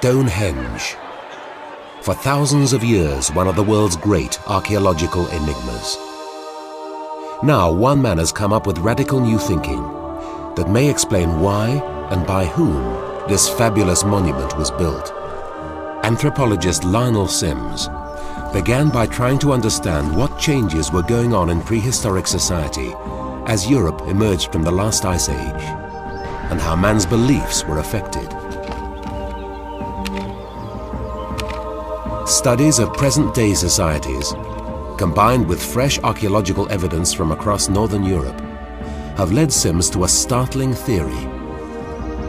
Stonehenge. For thousands of years, one of the world's great archaeological enigmas. Now, one man has come up with radical new thinking that may explain why and by whom this fabulous monument was built. Anthropologist Lionel Sims began by trying to understand what changes were going on in prehistoric society as Europe emerged from the last ice age, and how man's beliefs were affected. Studies of present-day societies, combined with fresh archaeological evidence from across northern Europe, have led Sims to a startling theory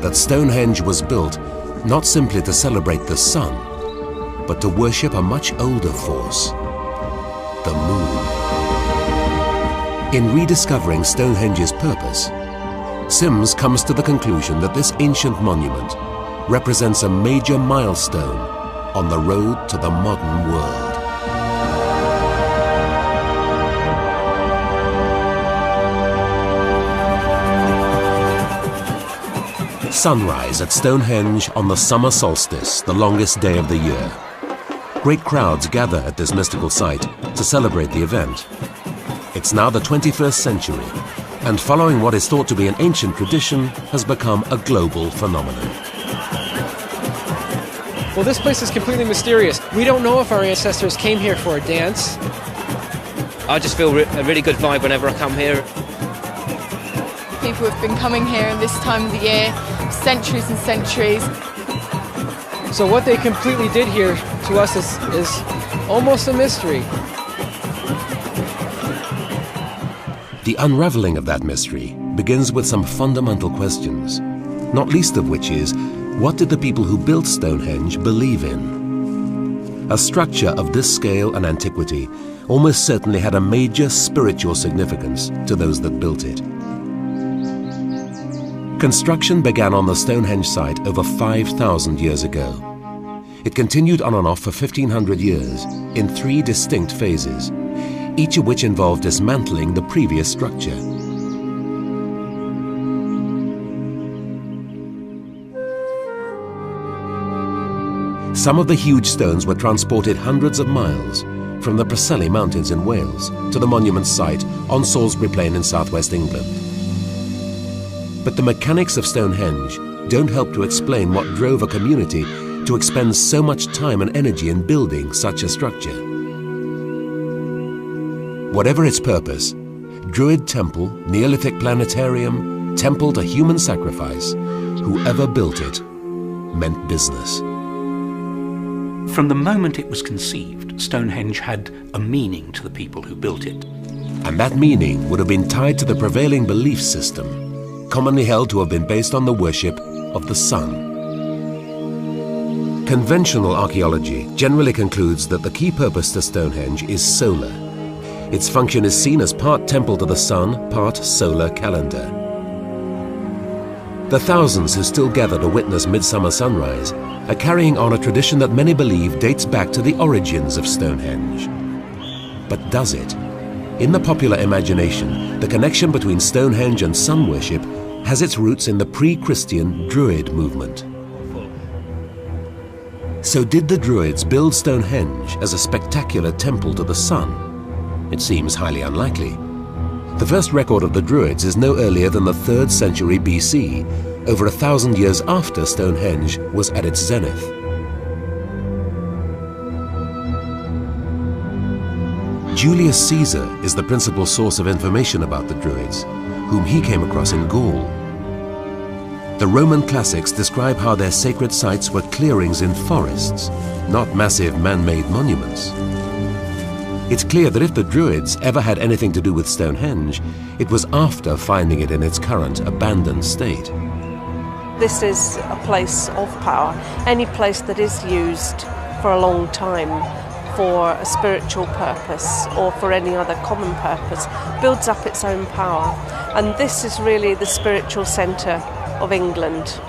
that Stonehenge was built not simply to celebrate the sun, but to worship a much older force, the moon. In rediscovering Stonehenge's purpose, Sims comes to the conclusion that this ancient monument represents a major milestone on the road to the modern world. Sunrise at Stonehenge on the summer solstice, the longest day of the year. Great crowds gather at this mystical site to celebrate the event. It's now the 21st century, and following what is thought to be an ancient tradition has become a global phenomenon. Well, this place is completely mysterious. We don't know if our ancestors came here for a dance. I just feel a really good vibe whenever I come here. People have been coming here in this time of the year, centuries and centuries. So what they completely did here to us is almost a mystery. The unraveling of that mystery begins with some fundamental questions, not least of which is, what did the people who built Stonehenge believe in? A structure of this scale and antiquity almost certainly had a major spiritual significance to those that built it. Construction began on the Stonehenge site over 5,000 years ago. It continued on and off for 1,500 years in 3 distinct phases, each of which involved dismantling the previous structure. Some of the huge stones were transported hundreds of miles from the Preseli Mountains in Wales to the monument site on Salisbury Plain in southwest England. But the mechanics of Stonehenge don't help to explain what drove a community to expend so much time and energy in building such a structure. Whatever its purpose, Druid temple, Neolithic planetarium, temple to human sacrifice, whoever built it meant business. From the moment it was conceived, Stonehenge had a meaning to the people who built it. And that meaning would have been tied to the prevailing belief system, commonly held to have been based on the worship of the sun. Conventional archaeology generally concludes that the key purpose to Stonehenge is solar. Its function is seen as part temple to the sun, part solar calendar. The thousands who still gather to witness midsummer sunrise are carrying on a tradition that many believe dates back to the origins of Stonehenge. But does it? In the popular imagination, the connection between Stonehenge and sun worship has its roots in the pre-Christian Druid movement. So did the Druids build Stonehenge as a spectacular temple to the sun? It seems highly unlikely. The first record of the Druids is no earlier than the 3rd century BC, over 1,000 years after Stonehenge was at its zenith. Julius Caesar is the principal source of information about the Druids, whom he came across in Gaul. The Roman classics describe how their sacred sites were clearings in forests, not massive man-made monuments. It's clear that if the Druids ever had anything to do with Stonehenge, it was after finding it in its current abandoned state. This is a place of power. Any place that is used for a long time for a spiritual purpose or for any other common purpose builds up its own power. And this is really the spiritual centre of England.